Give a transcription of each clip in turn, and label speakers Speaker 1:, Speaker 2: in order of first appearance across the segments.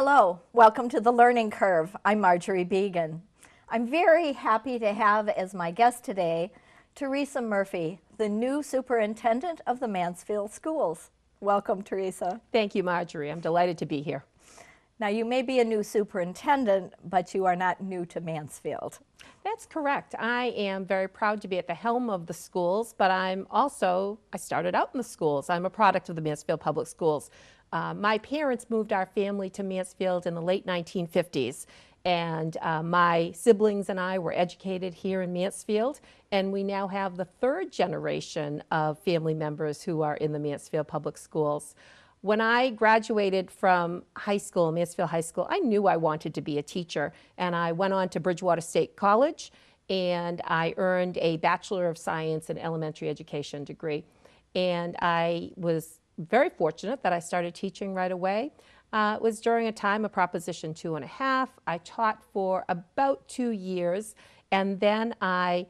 Speaker 1: Hello, welcome to the Learning Curve. I'm Marjorie Began. I'm very happy to have as my guest today Teresa Murphy, the new superintendent of the Mansfield schools. Welcome, Teresa.
Speaker 2: Thank you, Marjorie. I'm delighted to be here.
Speaker 1: Now, you may be a new superintendent, but you are not new to Mansfield.
Speaker 2: That's correct. I am very proud to be at the helm of the schools, but I started out in the schools. I'm a product of the Mansfield Public Schools. My parents moved our family to Mansfield in the late 1950s, and my siblings and I were educated here in Mansfield, and we now have the third generation of family members who are in the Mansfield Public Schools. When I graduated from high school, Mansfield High School, I knew I wanted to be a teacher, and I went on to Bridgewater State College, and I earned a Bachelor of Science in Elementary Education degree. And I was very fortunate that I started teaching right away. It was during a time of Proposition 2.5. I taught for about 2 years, and then I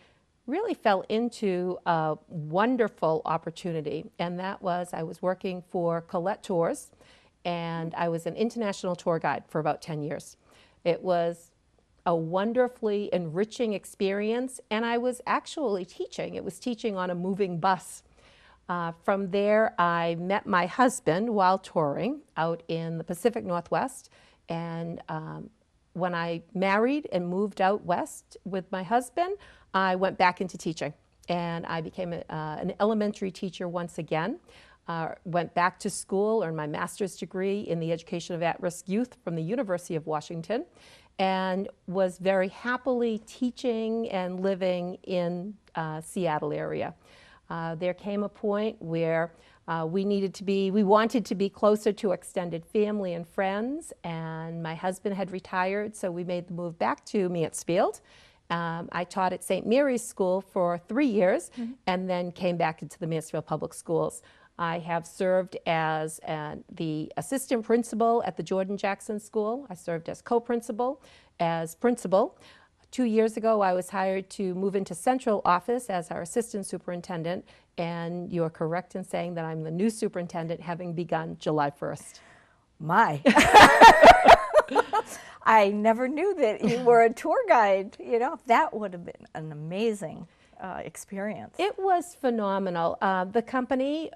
Speaker 2: really fell into a wonderful opportunity, and that was I was working for Colette Tours, and I was an international tour guide for about 10 years. It was a wonderfully enriching experience, and I was actually teaching. It was teaching on a moving bus. From there, I met my husband while touring out in the Pacific Northwest, and when I married and moved out west with my husband, I went back into teaching, and I became an elementary teacher once again. Went back to school, earned my master's degree in the education of at-risk youth from the University of Washington, and was very happily teaching and living in Seattle area. There came a point where we wanted to be closer to extended family and friends, and my husband had retired, so we made the move back to Mansfield. I taught at St. Mary's School for 3 years, and then came back into the Mansfield Public Schools. I have served as the assistant principal at the Jordan Jackson School. I served as co-principal, as principal. 2 years ago, I was hired to move into central office as our assistant superintendent, and you are correct in saying that I'm the new superintendent, having begun July 1st.
Speaker 1: My. I never knew that you were a tour guide. You know, that would have been an amazing experience.
Speaker 2: It was phenomenal. The company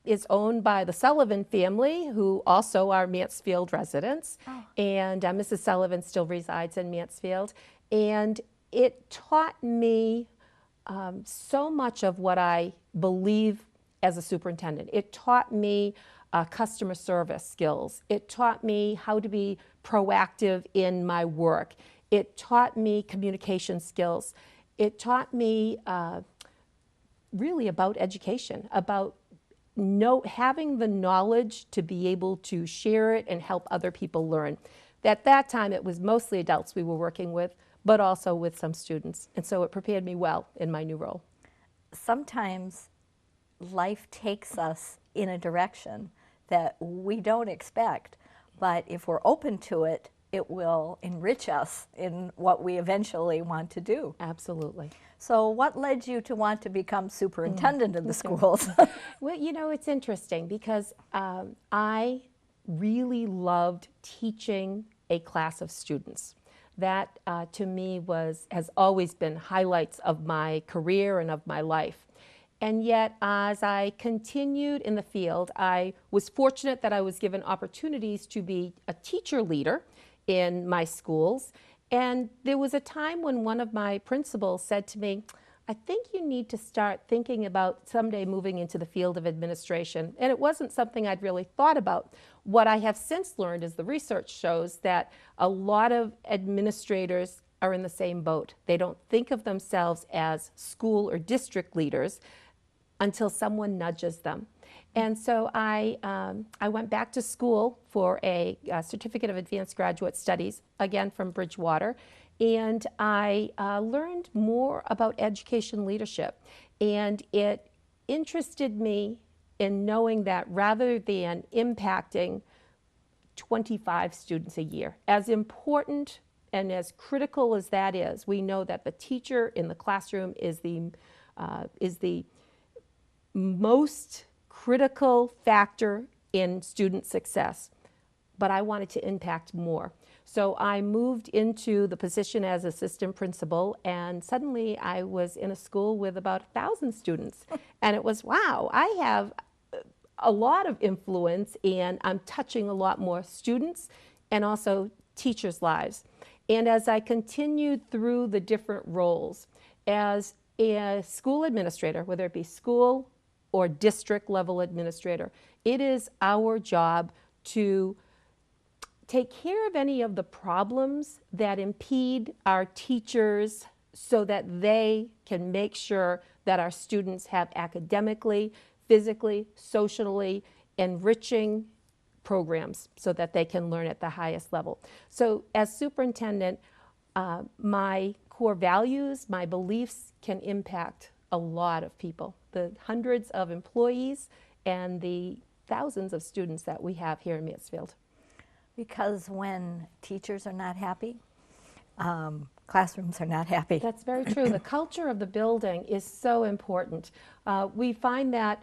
Speaker 2: is owned by the Sullivan family, who also are Mansfield residents. Oh. And Mrs. Sullivan still resides in Mansfield. And it taught me so much of what I believe as a superintendent. It taught me customer service skills. It taught me how to be proactive in my work. It taught me communication skills. It taught me really about education, about having the knowledge to be able to share it and help other people learn. At that time, it was mostly adults we were working with, but also with some students. And so it prepared me well in my new role.
Speaker 1: Sometimes life takes us in a direction that we don't expect, but if we're open to it, it will enrich us in what we eventually want to do.
Speaker 2: Absolutely.
Speaker 1: So what led you to want to become superintendent of the schools?
Speaker 2: Well, you know, it's interesting because I really loved teaching a class of students. That to me has always been highlights of my career and of my life. And yet, as I continued in the field, I was fortunate that I was given opportunities to be a teacher leader in my schools. And there was a time when one of my principals said to me, I think you need to start thinking about someday moving into the field of administration. And it wasn't something I'd really thought about. What I have since learned is the research shows that a lot of administrators are in the same boat. They don't think of themselves as school or district leaders until someone nudges them. And so I went back to school for a Certificate of Advanced Graduate Studies, again from Bridgewater, and I learned more about education leadership. And it interested me in knowing that rather than impacting 25 students a year, as important and as critical as that is, we know that the teacher in the classroom is the most critical factor in student success. but I wanted to impact more. So I moved into the position as assistant principal, and suddenly I was in a school with about 1,000 students. And it was, wow, I have a lot of influence, and I'm touching a lot more students and also teachers' lives. And as I continued through the different roles, as a school administrator, whether it be school or district level administrator, it is our job to take care of any of the problems that impede our teachers so that they can make sure that our students have academically, physically, socially enriching programs so that they can learn at the highest level. So as superintendent, my core values, my beliefs can impact a lot of people, the hundreds of employees and the thousands of students that we have here in Mansfield.
Speaker 1: Because when teachers are not happy, classrooms are not happy.
Speaker 2: That's very true. The culture of the building is so important. We find that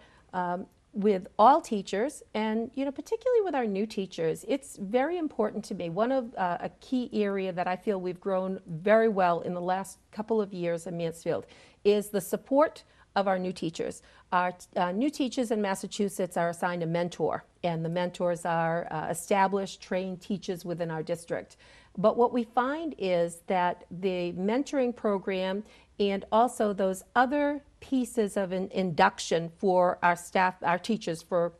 Speaker 2: with all teachers, and particularly with our new teachers, it's very important to me. One of a key area that I feel we've grown very well in the last couple of years in Mansfield is the support of our new teachers. Our new teachers in Massachusetts are assigned a mentor, and the mentors are established, trained teachers within our district. But what we find is that the mentoring program and also those other pieces of an induction for our staff, our teachers, for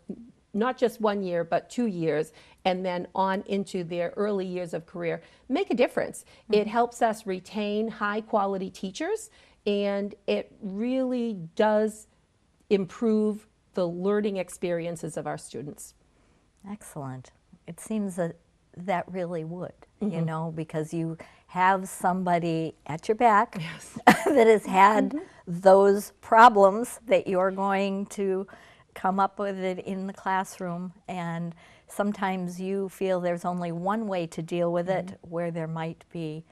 Speaker 2: not just 1 year, but 2 years, and then on into their early years of career, make a difference. Mm-hmm. It helps us retain high quality teachers, and it really does improve the learning experiences of our students.
Speaker 1: Excellent. It seems that really would, because you have somebody at your back that has had those problems that you're going to come up with it in the classroom, and sometimes you feel there's only one way to deal with it, where there might be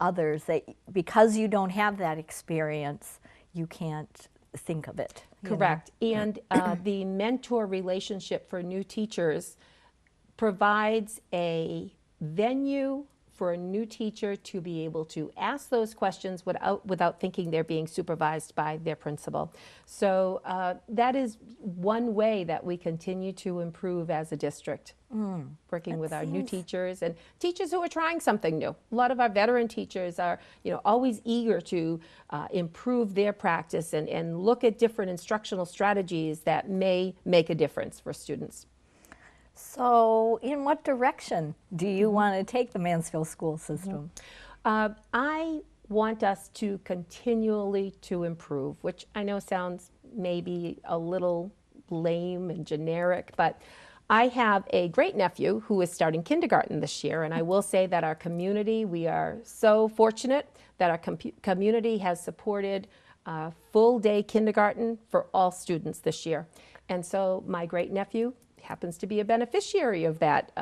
Speaker 1: others that, because you don't have that experience, you can't think of it.
Speaker 2: Correct. And the mentor relationship for new teachers provides a venue for a new teacher to be able to ask those questions without thinking they're being supervised by their principal. So that is one way that we continue to improve as a district, working with our new teachers and teachers who are trying something new. A lot of our veteran teachers are always eager to improve their practice and look at different instructional strategies that may make a difference for students.
Speaker 1: So in what direction do you want to take the Mansfield school system?
Speaker 2: I want us to continually to improve, which I know sounds maybe a little lame and generic, but I have a great nephew who is starting kindergarten this year, and I will say that our community, we are so fortunate that our community has supported full day kindergarten for all students this year. And so my great nephew happens to be a beneficiary of that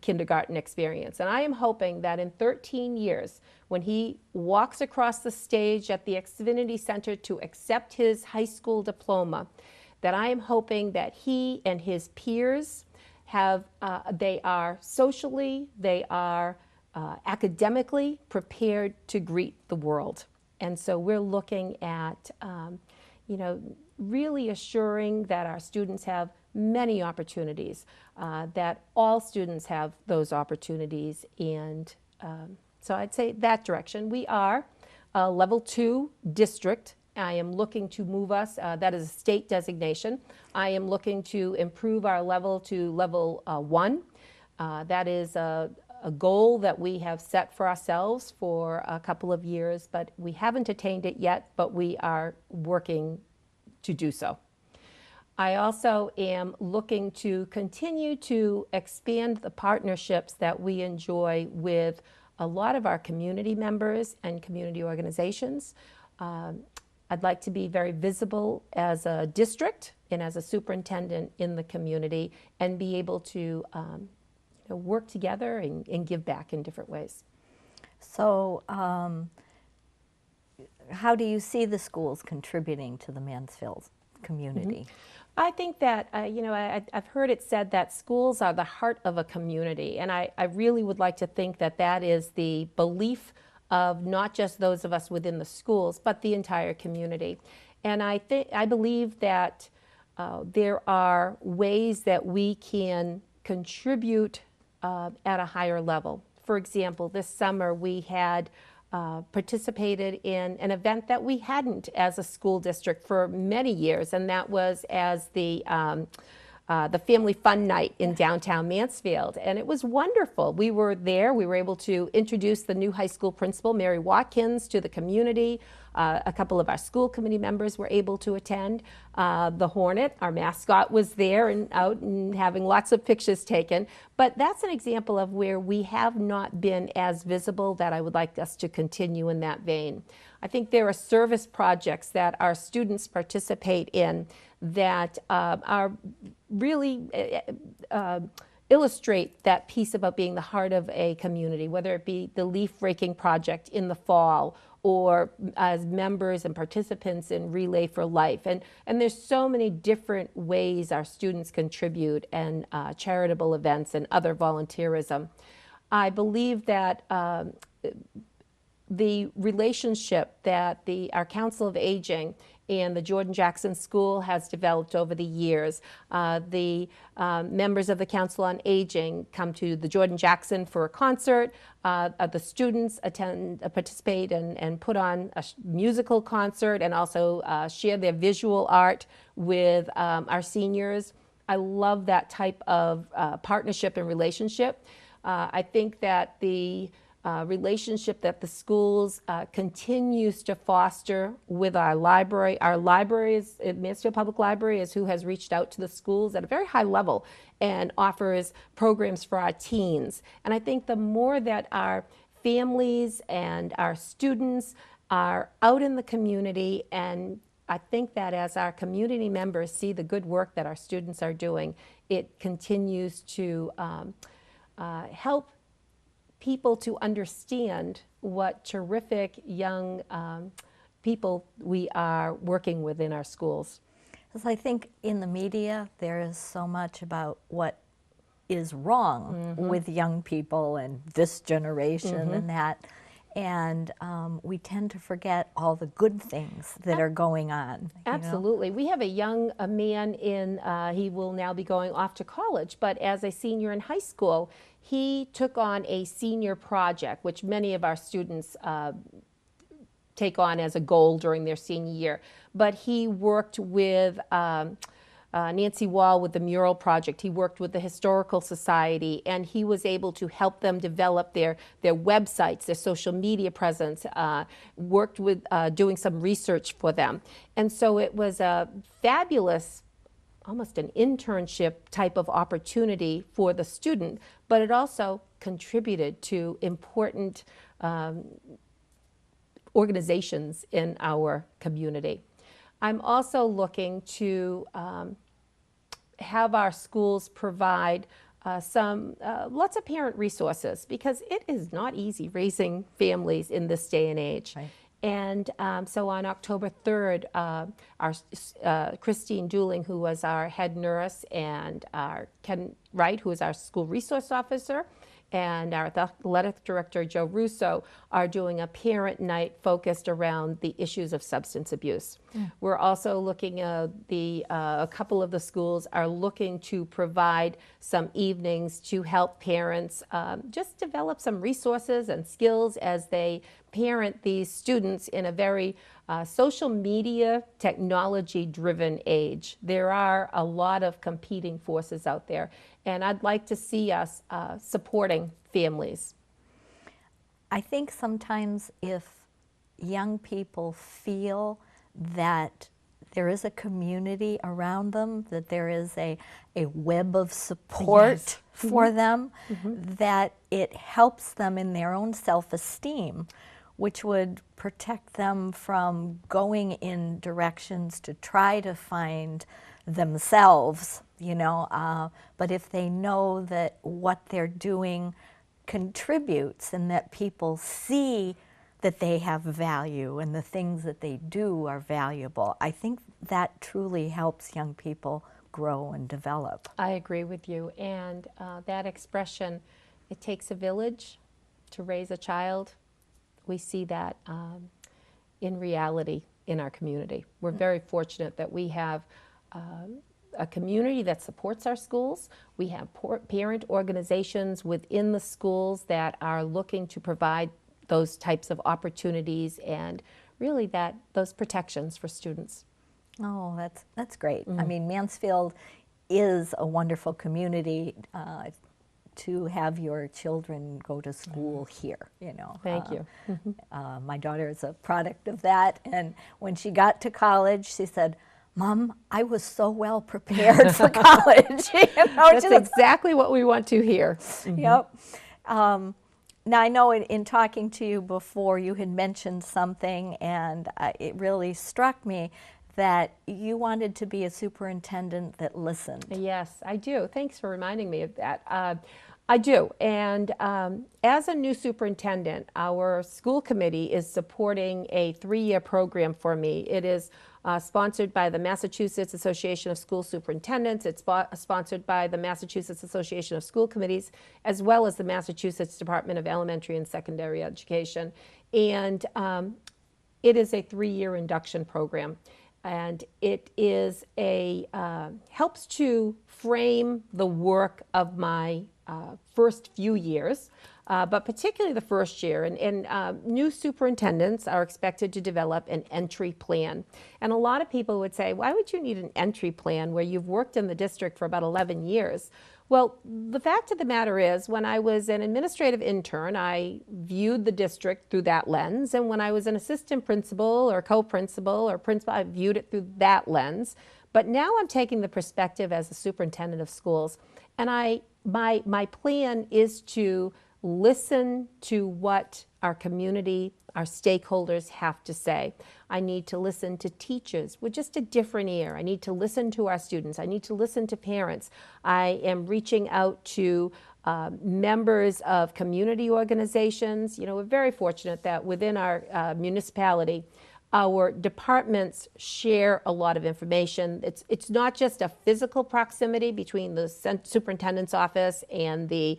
Speaker 2: kindergarten experience. And I am hoping that in 13 years, when he walks across the stage at the Xfinity Center to accept his high school diploma, that I am hoping that he and his peers have, they are socially, they are academically prepared to greet the world. And so we're looking at, really assuring that our students have many opportunities, that all students have those opportunities, and so I'd say that direction. We are a level 2 district. I am looking to move us, that is a state designation. I am looking to improve our level to level 1. That is a goal that we have set for ourselves for a couple of years, but we haven't attained it yet, but we are working to do so. I also am looking to continue to expand the partnerships that we enjoy with a lot of our community members and community organizations. I'd like to be very visible as a district and as a superintendent in the community and be able to work together and give back in different ways.
Speaker 1: So how do you see the schools contributing to the Mansfield community?
Speaker 2: I think that, I've heard it said that schools are the heart of a community, and I really would like to think that that is the belief of not just those of us within the schools, but the entire community. And I believe that there are ways that we can contribute at a higher level. For example, this summer we had participated in an event that we hadn't as a school district for many years, and that was as the Family Fun Night in downtown Mansfield. And it was wonderful. We were there. We were able to introduce the new high school principal, Mary Watkins, to the community. A couple of our school committee members were able to attend. The Hornet, our mascot, was there and out and having lots of pictures taken. But that's an example of where we have not been as visible, that I would like us to continue in that vein. I think there are service projects that our students participate in that are really illustrate that piece about being the heart of a community, whether it be the leaf raking project in the fall or as members and participants in Relay for Life. And there's so many different ways our students contribute, and charitable events and other volunteerism. I believe that the relationship that our Council of Aging and the Jordan Jackson School has developed over the years. The members of the Council on Aging come to the Jordan Jackson for a concert. The students participate and put on a musical concert, and also share their visual art with our seniors. I love that type of partnership and relationship. I think that the relationship that the schools continues to foster with our library. Our libraries, Mansfield Public Library, is who has reached out to the schools at a very high level and offers programs for our teens. And I think the more that our families and our students are out in the community, and I think that as our community members see the good work that our students are doing, it continues to help people to understand what terrific young people we are working with in our schools.
Speaker 1: Because I think in the media there is so much about what is wrong with young people and this generation and that, and we tend to forget all the good things that are going on.
Speaker 2: Absolutely. We have a young man he will now be going off to college, but as a senior in high school, he took on a senior project, which many of our students take on as a goal during their senior year. But he worked with Nancy Wall with the mural project. He worked with the Historical Society, and he was able to help them develop their websites, their social media presence, worked with doing some research for them. And so it was a fabulous, almost an internship type of opportunity for the student, but it also contributed to important organizations in our community. I'm also looking to have our schools provide lots of parent resources, because it is not easy raising families in this day and age.
Speaker 1: Right.
Speaker 2: And so on October 3rd, our Christine Dooling, who was our head nurse, and our Ken Wright, who is our school resource officer, and our athletic director, Joe Russo, are doing a parent night focused around the issues of substance abuse. We're also looking at a couple of the schools are looking to provide some evenings to help parents just develop some resources and skills as they parent these students in a very social media, technology-driven age. There are a lot of competing forces out there, and I'd like to see us supporting families.
Speaker 1: I think sometimes if young people feel that there is a community around them, that there is a web of support for them, that it helps them in their own self-esteem, which would protect them from going in directions to try to find themselves, but if they know that what they're doing contributes and that people see that they have value and the things that they do are valuable. I think that truly helps young people grow and develop.
Speaker 2: I agree with you. And that expression, it takes a village to raise a child, we see that in reality in our community. We're very fortunate that we have a community that supports our schools. We have parent organizations within the schools that are looking to provide those types of opportunities and really those protections for students.
Speaker 1: Oh, that's great. I mean, Mansfield is a wonderful community to have your children go to school here, you know.
Speaker 2: Thank you.
Speaker 1: My daughter is a product of that, and when she got to college, she said, "Mom, I was so well prepared for college." You know,
Speaker 2: That's exactly what we want to hear.
Speaker 1: Yep. Now, I know in talking to you before, you had mentioned something, and it really struck me that you wanted to be a superintendent that listened.
Speaker 2: Yes, I do. Thanks for reminding me of that. I do. And as a new superintendent, our school committee is supporting a 3-year program for me. It is sponsored by the Massachusetts Association of School Superintendents. It's sponsored by the Massachusetts Association of School Committees, as well as the Massachusetts Department of Elementary and Secondary Education. And it is a 3-year induction program. And it is helps to frame the work of my first few years, but particularly the first year. And new superintendents are expected to develop an entry plan. And a lot of people would say, why would you need an entry plan where you've worked in the district for about 11 years? Well, the fact of the matter is, when I was an administrative intern, I viewed the district through that lens. And when I was an assistant principal or co-principal or principal, I viewed it through that lens. But now I'm taking the perspective as a superintendent of schools. And my plan is to listen to what our community, our stakeholders have to say. I need to listen to teachers with just a different ear. I need to listen to our students. I need to listen to parents. I am reaching out to members of community organizations. You know, we're very fortunate that within our municipality, our departments share a lot of information. It's not just a physical proximity between the superintendent's office and the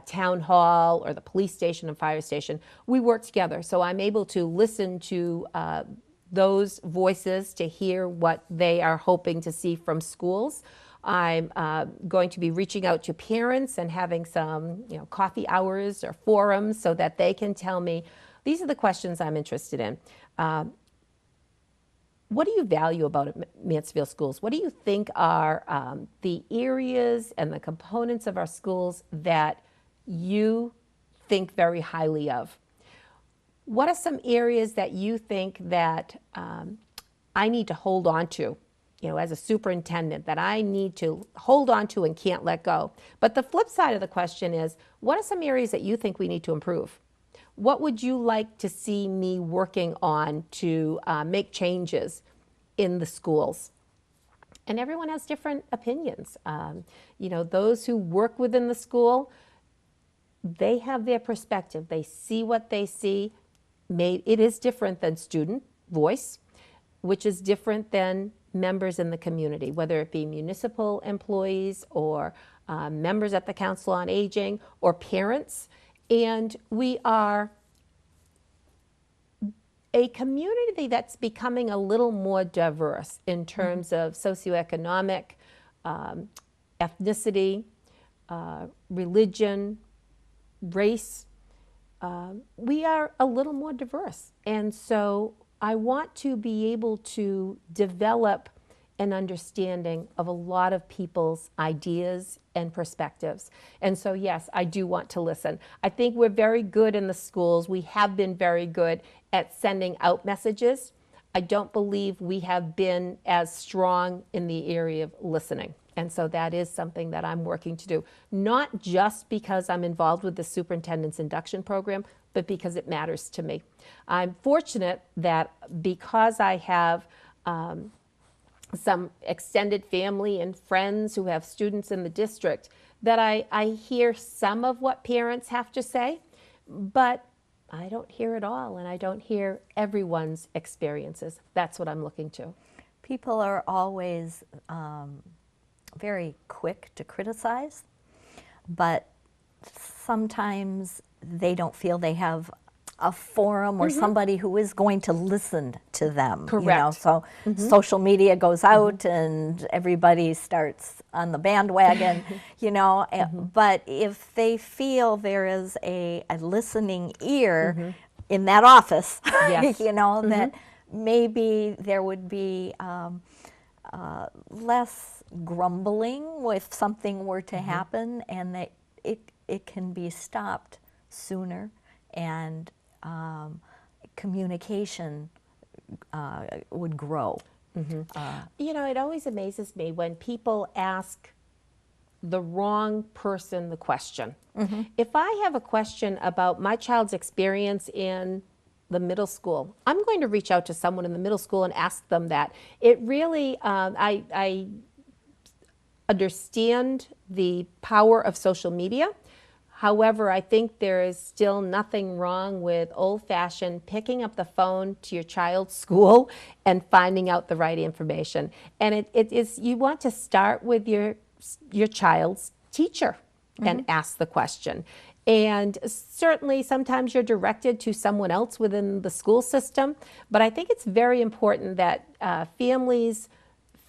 Speaker 2: town hall or the police station and fire station. We work together, so I'm able to listen to those voices to hear what they are hoping to see from schools. I'm going to be reaching out to parents and having some, coffee hours or forums so that they can tell me, these are the questions I'm interested in. What do you value about Mansfield schools? What do you think are the areas and the components of our schools that you think very highly of? What are some areas that you think that I need to hold on to, as a superintendent, that I need to hold on to and can't let go? But the flip side of the question is, what are some areas that you think we need to improve? What would you like to see me working on to make changes in the schools? And everyone has different opinions. Those who work within the school, they have their perspective. They see what they see. It is different than student voice, which is different than members in the community, whether it be municipal employees or members at the Council on Aging or parents. And we are a community that's becoming a little more diverse in terms of socioeconomic, ethnicity, religion, race. We are a little more diverse. And so I want to be able to develop an understanding of a lot of people's ideas and perspectives. And so, yes, I do want to listen. I think we're very good in the schools. We have been very good at sending out messages. I don't believe we have been as strong in the area of listening. And so that is something that I'm working to do, not just because I'm involved with the superintendent's induction program, but because it matters to me. I'm fortunate that because I have some extended family and friends who have students in the district, that I hear some of what parents have to say, but I don't hear it all, and I don't hear everyone's experiences. That's what I'm looking to.
Speaker 1: People are always very quick to criticize, but sometimes they don't feel they have a forum or somebody who is going to listen to them.
Speaker 2: Correct.
Speaker 1: You know? So social media goes out and everybody starts on the bandwagon, you know. But if they feel there is a listening ear in that office,
Speaker 2: Yes.
Speaker 1: you know, that maybe there would be less grumbling if something were to happen, and that it can be stopped sooner, and communication would grow.
Speaker 2: You know, it always amazes me when people ask the wrong person the question. If I have a question about my child's experience in the middle school, I'm going to reach out to someone in the middle school and ask them that. It really, I understand the power of social media. However, I think there is still nothing wrong with old-fashioned picking up the phone to your child's school and finding out the right information. And it is, you want to start with your child's teacher and ask the question. And certainly sometimes you're directed to someone else within the school system, but I think it's very important that families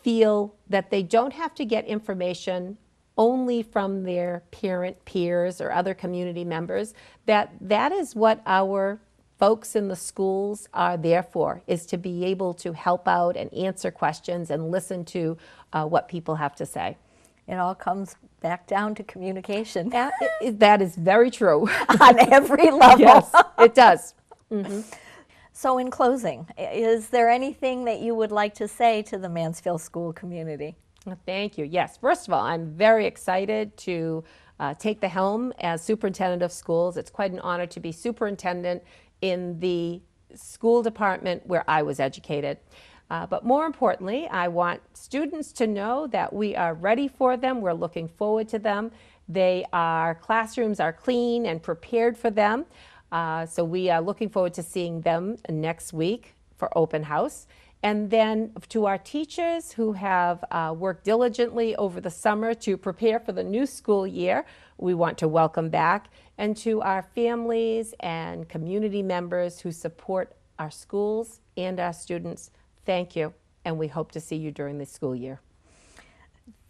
Speaker 2: feel that they don't have to get information only from their parent peers or other community members, that is what our folks in the schools are there for, is to be able to help out and answer questions and listen to what people have to say.
Speaker 1: It all comes back down to communication.
Speaker 2: That is very true.
Speaker 1: On every level.
Speaker 2: Yes, it does.
Speaker 1: So in closing, is there anything that you would like to say to the Mansfield school community?
Speaker 2: Thank you. Yes, first of all, I'm very excited to take the helm as superintendent of schools. It's quite an honor to be superintendent in the school department where I was educated. But more importantly, I want students to know that we are ready for them. We're looking forward to them. Classrooms are clean and prepared for them. So we are looking forward to seeing them next week for open house. And then to our teachers who have worked diligently over the summer to prepare for the new school year, we want to welcome back. And to our families and community members who support our schools and our students, thank you. And we hope to see you during the school year.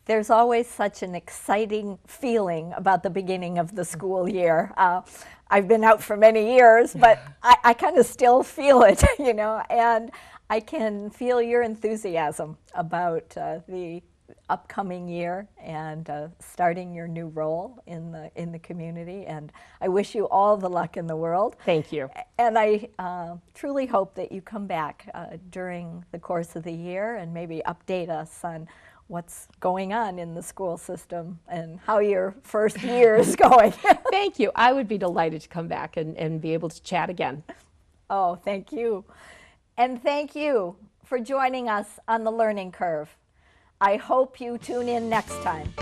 Speaker 1: There's always such an exciting feeling about the beginning of the school year. I've been out for many years, but I kind of still feel it, you know, and I can feel your enthusiasm about the upcoming year and starting your new role in the community. And I wish you all the luck in the world.
Speaker 2: Thank you.
Speaker 1: And I truly hope that you come back during the course of the year and maybe update us on what's going on in the school system and how your first year is going.
Speaker 2: Thank you. I would be delighted to come back and be able to chat again.
Speaker 1: Oh, thank you. And thank you for joining us on the Learning Curve. I hope you tune in next time.